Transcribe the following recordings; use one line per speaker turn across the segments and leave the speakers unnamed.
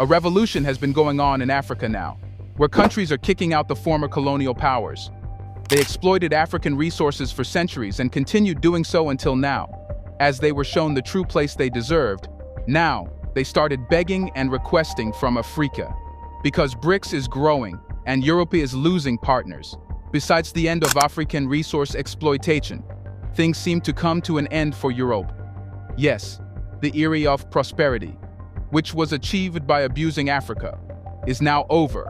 A revolution has been going on in Africa now, where countries are kicking out the former colonial powers. They exploited African resources for centuries and continued doing so until now. As they were shown the true place they deserved, now they started begging and requesting from Africa. Because BRICS is growing and Europe is losing partners. Besides the end of African resource exploitation, things seem to come to an end for Europe. Yes, the era of prosperity, which was achieved by abusing Africa, is now over,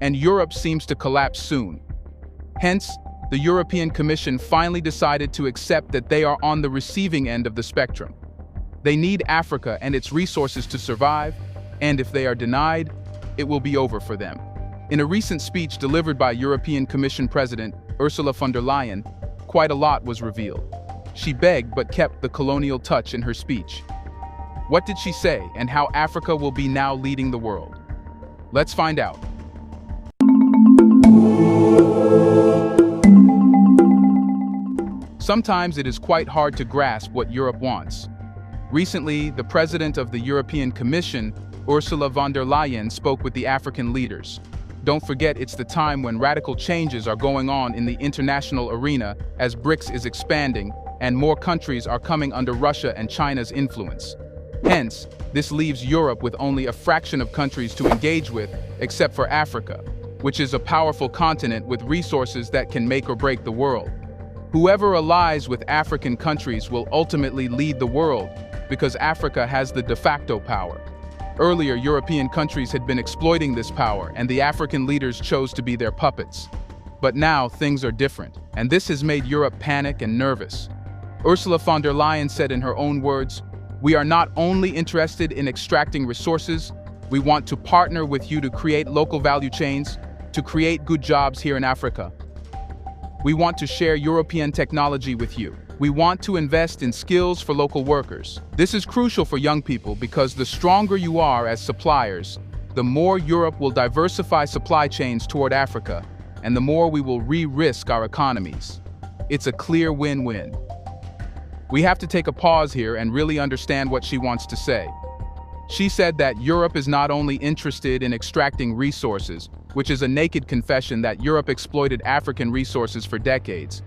and Europe seems to collapse soon. Hence, the European Commission finally decided to accept that they are on the receiving end of the spectrum. They need Africa and its resources to survive, and if they are denied, it will be over for them. In a recent speech delivered by European Commission President Ursula von der Leyen, quite a lot was revealed. She begged but kept the colonial touch in her speech. What did she say, and how Africa will be now leading the world? Let's find out. Sometimes it is quite hard to grasp what Europe wants. Recently, the President of the European Commission, Ursula von der Leyen, spoke with the African leaders. Don't forget, it's the time when radical changes are going on in the international arena as BRICS is expanding and more countries are coming under Russia and China's influence. Hence, this leaves Europe with only a fraction of countries to engage with, except for Africa, which is a powerful continent with resources that can make or break the world. Whoever allies with African countries will ultimately lead the world, because Africa has the de facto power. Earlier, European countries had been exploiting this power, and the African leaders chose to be their puppets. But now, things are different, and this has made Europe panic and nervous. Ursula von der Leyen said in her own words, "We are not only interested in extracting resources, we want to partner with you to create local value chains, to create good jobs here in Africa. We want to share European technology with you. We want to invest in skills for local workers." This is crucial for young people because the stronger you are as suppliers, the more Europe will diversify supply chains toward Africa, and the more we will re-risk our economies. It's a clear win-win. We have to take a pause here and really understand what she wants to say. She said that Europe is not only interested in extracting resources, which is a naked confession that Europe exploited African resources for decades.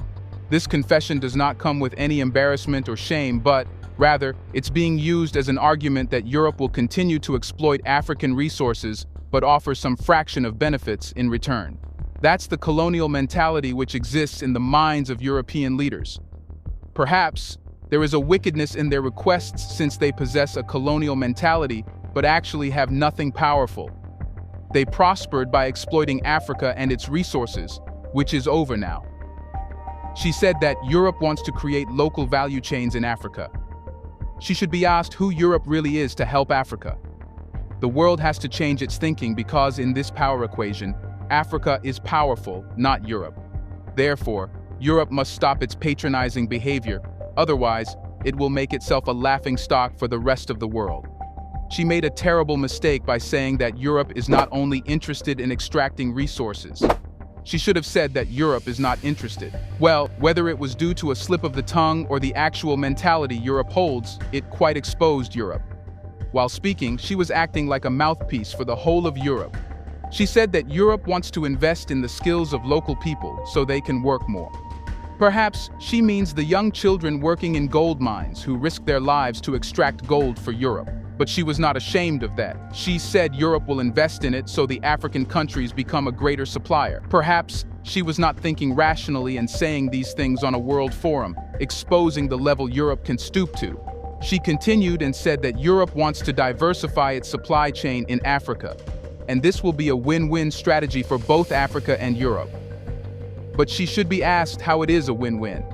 This confession does not come with any embarrassment or shame, but rather, it's being used as an argument that Europe will continue to exploit African resources but offer some fraction of benefits in return. That's the colonial mentality which exists in the minds of European leaders. Perhaps there is a wickedness in their requests since they possess a colonial mentality but actually have nothing powerful. They prospered by exploiting Africa and its resources, which is over now. She said that Europe wants to create local value chains in Africa. She should be asked who Europe really is to help Africa. The world has to change its thinking because in this power equation, Africa is powerful, not Europe. Therefore, Europe must stop its patronizing behavior, otherwise, it will make itself a laughingstock for the rest of the world. She made a terrible mistake by saying that Europe is not only interested in extracting resources. She should have said that Europe is not interested. Well, whether it was due to a slip of the tongue or the actual mentality Europe holds, it quite exposed Europe. While speaking, she was acting like a mouthpiece for the whole of Europe. She said that Europe wants to invest in the skills of local people so they can work more. Perhaps she means the young children working in gold mines who risk their lives to extract gold for Europe. But she was not ashamed of that. She said Europe will invest in it so the African countries become a greater supplier. Perhaps she was not thinking rationally and saying these things on a world forum, exposing the level Europe can stoop to. She continued and said that Europe wants to diversify its supply chain in Africa, and this will be a win-win strategy for both Africa and Europe. But she should be asked how it is a win-win.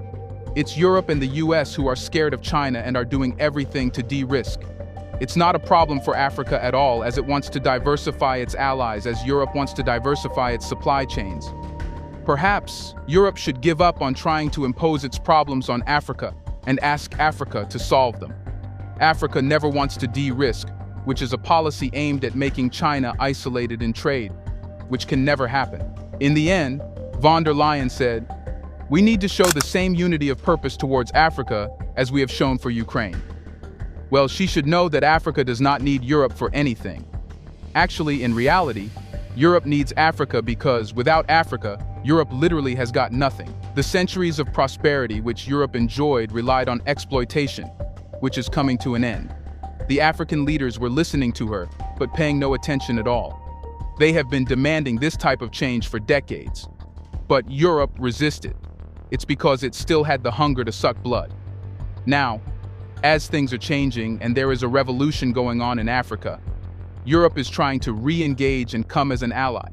It's Europe and the US who are scared of China and are doing everything to de-risk. It's not a problem for Africa at all, as it wants to diversify its allies as Europe wants to diversify its supply chains. Perhaps Europe should give up on trying to impose its problems on Africa and ask Africa to solve them. Africa never wants to de-risk, which is a policy aimed at making China isolated in trade, which can never happen. In the end, von der Leyen said, "We need to show the same unity of purpose towards Africa as we have shown for Ukraine." Well, she should know that Africa does not need Europe for anything. Actually, in reality, Europe needs Africa because without Africa, Europe literally has got nothing. The centuries of prosperity which Europe enjoyed relied on exploitation, which is coming to an end. The African leaders were listening to her, but paying no attention at all. They have been demanding this type of change for decades. But Europe resisted. It's because it still had the hunger to suck blood. Now, as things are changing and there is a revolution going on in Africa, Europe is trying to re-engage and come as an ally.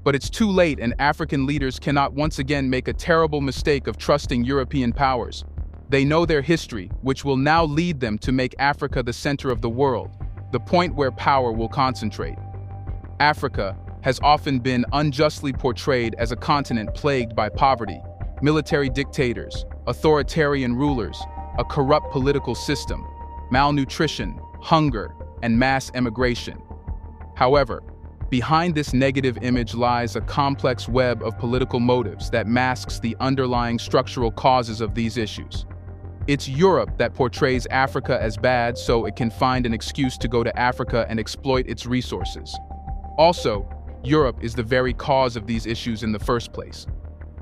But it's too late, and African leaders cannot once again make a terrible mistake of trusting European powers. They know their history, which will now lead them to make Africa the center of the world, the point where power will concentrate. Africa has often been unjustly portrayed as a continent plagued by poverty, military dictators, authoritarian rulers, a corrupt political system, malnutrition, hunger, and mass emigration. However, behind this negative image lies a complex web of political motives that masks the underlying structural causes of these issues. It's Europe that portrays Africa as bad so it can find an excuse to go to Africa and exploit its resources. Also, Europe is the very cause of these issues in the first place.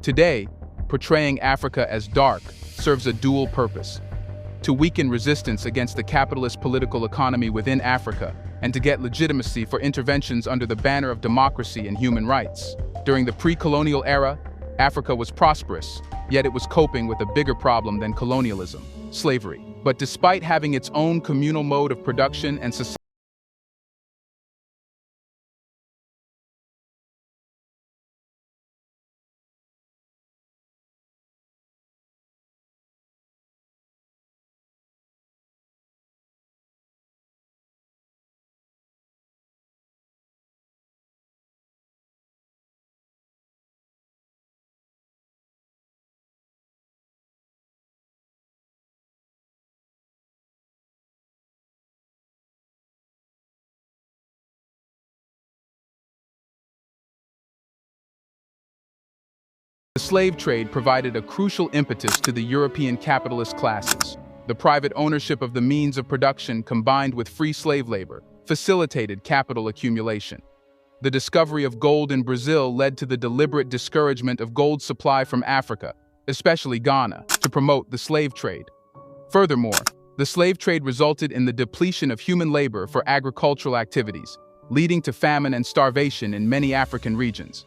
Today, portraying Africa as dark serves a dual purpose: to weaken resistance against the capitalist political economy within Africa, and to get legitimacy for interventions under the banner of democracy and human rights. During the pre-colonial era, Africa was prosperous, yet it was coping with a bigger problem than colonialism: slavery. But despite having its own communal mode of production and society, the slave trade provided a crucial impetus to the European capitalist classes. The private ownership of the means of production combined with free slave labor facilitated capital accumulation. The discovery of gold in Brazil led to the deliberate discouragement of gold supply from Africa, especially Ghana, to promote the slave trade. Furthermore, the slave trade resulted in the depletion of human labor for agricultural activities, leading to famine and starvation in many African regions.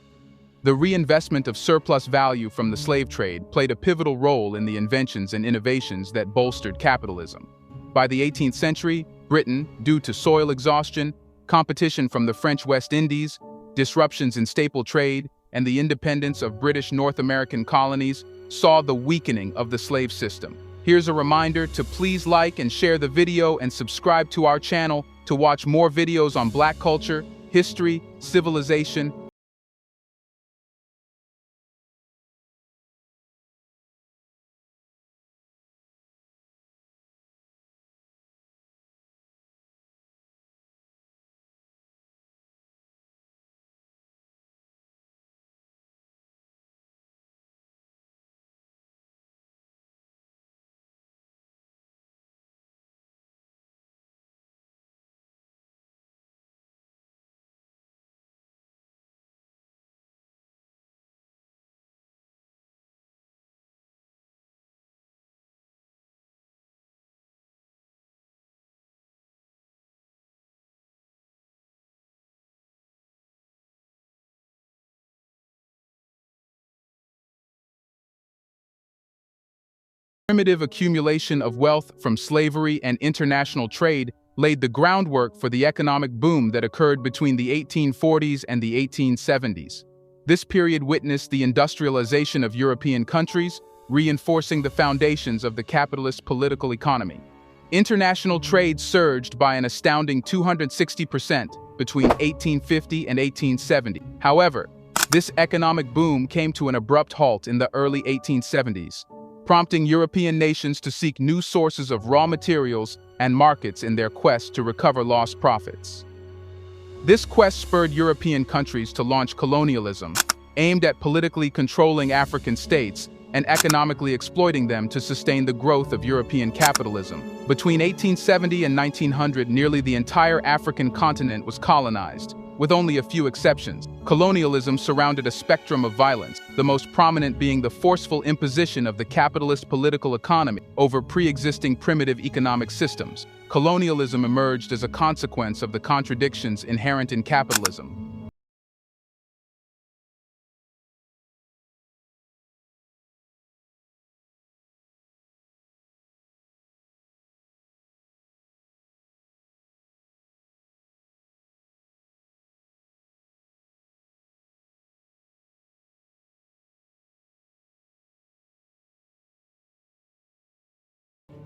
The reinvestment of surplus value from the slave trade played a pivotal role in the inventions and innovations that bolstered capitalism. By the 18th century, Britain, due to soil exhaustion, competition from the French West Indies, disruptions in staple trade, and the independence of British North American colonies, saw the weakening of the slave system. Here's a reminder to please like and share the video and subscribe to our channel to watch more videos on Black culture, history, civilization, primitive accumulation of wealth from slavery and international trade laid the groundwork for the economic boom that occurred between the 1840s and the 1870s. This period witnessed the industrialization of European countries, reinforcing the foundations of the capitalist political economy. International trade surged by an astounding 260% between 1850 and 1870. However, this economic boom came to an abrupt halt in the early 1870s, prompting European nations to seek new sources of raw materials and markets in their quest to recover lost profits. This quest spurred European countries to launch colonialism, aimed at politically controlling African states and economically exploiting them to sustain the growth of European capitalism. Between 1870 and 1900, nearly the entire African continent was colonized, with only a few exceptions. Colonialism surrounded a spectrum of violence, the most prominent being the forceful imposition of the capitalist political economy over pre-existing primitive economic systems. Colonialism emerged as a consequence of the contradictions inherent in capitalism.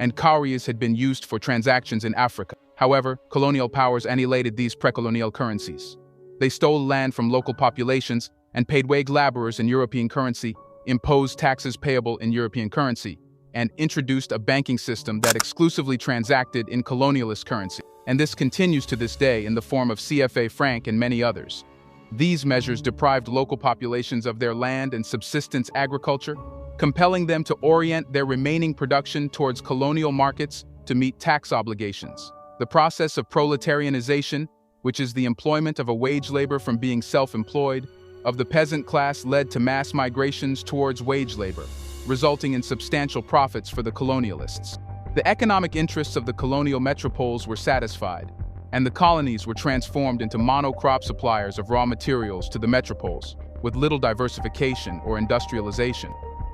And cowries had been used for transactions in Africa. However, colonial powers annihilated these pre-colonial currencies. They stole land from local populations and paid wage laborers in European currency, imposed taxes payable in European currency, and introduced a banking system that exclusively transacted in colonialist currency. And this continues to this day in the form of CFA franc and many others. These measures deprived local populations of their land and subsistence agriculture, compelling them to orient their remaining production towards colonial markets to meet tax obligations. The process of proletarianization, which is the employment of a wage labor from being self-employed, of the peasant class led to mass migrations towards wage labor, resulting in substantial profits for the colonialists. The economic interests of the colonial metropoles were satisfied, and the colonies were transformed into monocrop suppliers of raw materials to the metropoles, with little diversification or industrialization.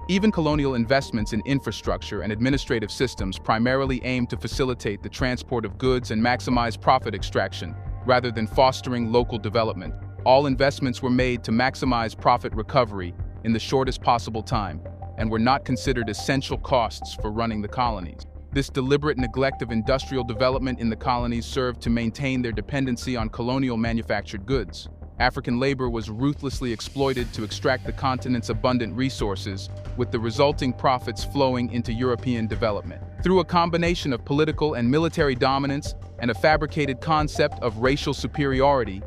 Even colonial investments in infrastructure and administrative systems primarily aimed to facilitate the transport of goods and maximize profit extraction, rather than fostering local development. All investments were made to maximize profit recovery in the shortest possible time, and were not considered essential costs for running the colonies. This deliberate neglect of industrial development in the colonies served to maintain their dependency on colonial manufactured goods. African labor was ruthlessly exploited to extract the continent's abundant resources, with the resulting profits flowing into European development. Through a combination of political and military dominance and a fabricated concept of racial superiority,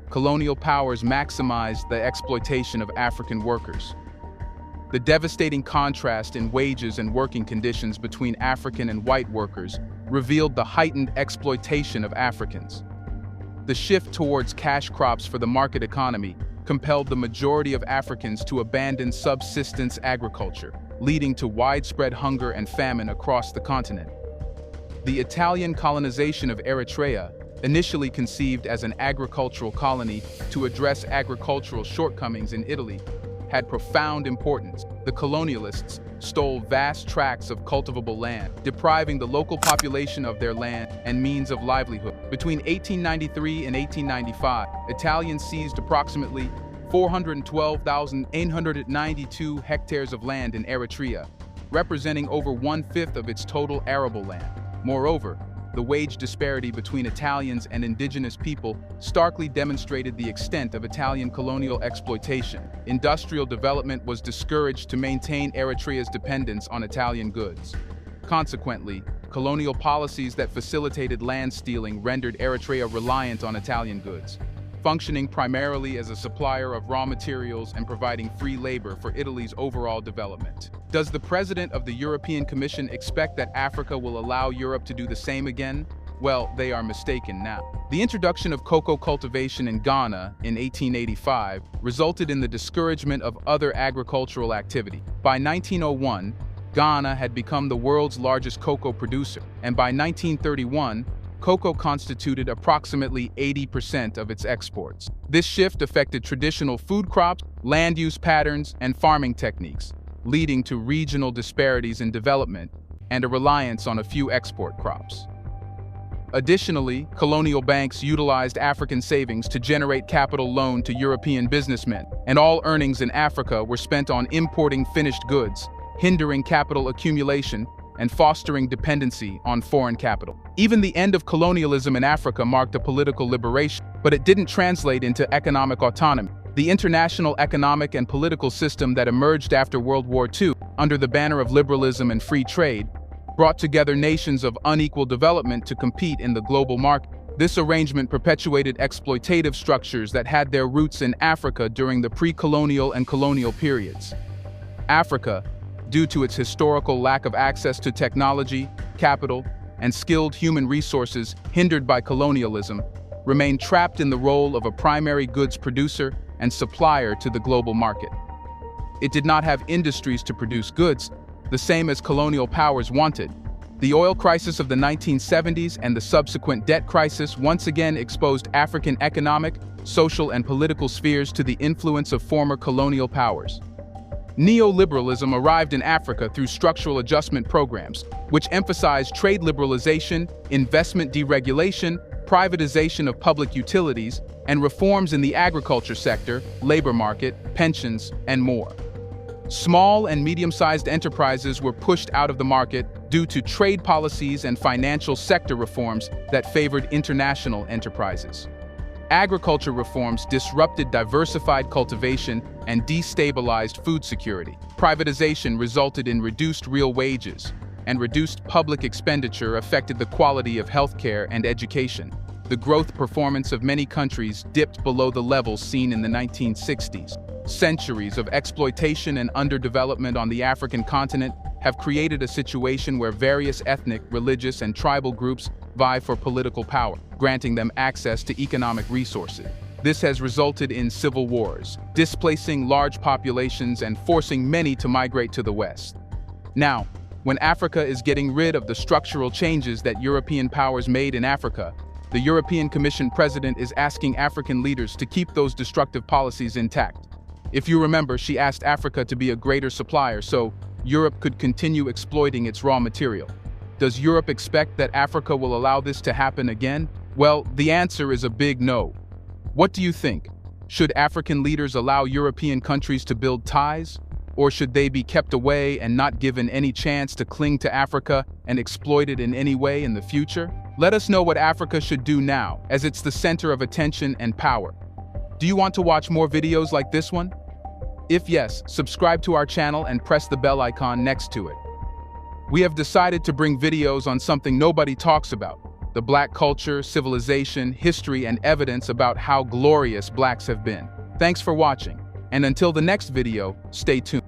colonial powers maximized the exploitation of African workers. The devastating contrast in wages and working conditions between African and white workers revealed the heightened exploitation of Africans. The shift towards cash crops for the market economy compelled the majority of Africans to abandon subsistence agriculture, leading to widespread hunger and famine across the continent. The Italian colonization of Eritrea, initially conceived as an agricultural colony to address agricultural shortcomings in Italy, had profound importance. The colonialists stole vast tracts of cultivable land, depriving the local population of their land and means of livelihood. Between 1893 and 1895, Italians seized approximately 412,892 hectares of land in Eritrea, representing over one-fifth of its total arable land. Moreover, the wage disparity between Italians and indigenous people starkly demonstrated the extent of Italian colonial exploitation. Industrial development was discouraged to maintain Eritrea's dependence on Italian goods. Consequently, colonial policies that facilitated land stealing rendered Eritrea reliant on Italian goods, functioning primarily as a supplier of raw materials and providing free labor for Italy's overall development. Does the President of the European Commission expect that Africa will allow Europe to do the same again? Well, they are mistaken now. The introduction of cocoa cultivation in Ghana in 1885 resulted in the discouragement of other agricultural activity. By 1901, Ghana had become the world's largest cocoa producer, and by 1931, cocoa constituted approximately 80% of its exports. This shift affected traditional food crops, land use patterns, and farming techniques, leading to regional disparities in development and a reliance on a few export crops. Additionally, colonial banks utilized African savings to generate capital loan to European businessmen, and all earnings in Africa were spent on importing finished goods, hindering capital accumulation and fostering dependency on foreign capital. Even the end of colonialism in Africa marked a political liberation, but it didn't translate into economic autonomy. The international economic and political system that emerged after World War II, under the banner of liberalism and free trade, brought together nations of unequal development to compete in the global market. This arrangement perpetuated exploitative structures that had their roots in Africa during the pre-colonial and colonial periods. Africa, due to its historical lack of access to technology, capital, and skilled human resources hindered by colonialism, remained trapped in the role of a primary goods producer and supplier to the global market. It did not have industries to produce goods, the same as colonial powers wanted. The oil crisis of the 1970s and the subsequent debt crisis once again exposed African economic, social, and political spheres to the influence of former colonial powers. Neoliberalism arrived in Africa through structural adjustment programs, which emphasized trade liberalization, investment deregulation, privatization of public utilities, and reforms in the agriculture sector, labor market, pensions, and more. Small and medium-sized enterprises were pushed out of the market due to trade policies and financial sector reforms that favored international enterprises. Agriculture reforms disrupted diversified cultivation and destabilized food security. Privatization resulted in reduced real wages, and reduced public expenditure affected the quality of healthcare and education. The growth performance of many countries dipped below the levels seen in the 1960s. Centuries of exploitation and underdevelopment on the African continent have created a situation where various ethnic, religious, and tribal groups vie for political power, granting them access to economic resources. This has resulted in civil wars, displacing large populations and forcing many to migrate to the West. Now, when Africa is getting rid of the structural changes that European powers made in Africa, the European Commission president is asking African leaders to keep those destructive policies intact. If you remember, she asked Africa to be a greater supplier so Europe could continue exploiting its raw material. Does Europe expect that Africa will allow this to happen again? Well, the answer is a big no. What do you think? Should African leaders allow European countries to build ties? Or should they be kept away and not given any chance to cling to Africa and exploit it in any way in the future? Let us know what Africa should do now, as it's the center of attention and power. Do you want to watch more videos like this one? If yes, subscribe to our channel and press the bell icon next to it. We have decided to bring videos on something nobody talks about: the Black culture, civilization, history, and evidence about how glorious Blacks have been. Thanks for watching, and until the next video, stay tuned.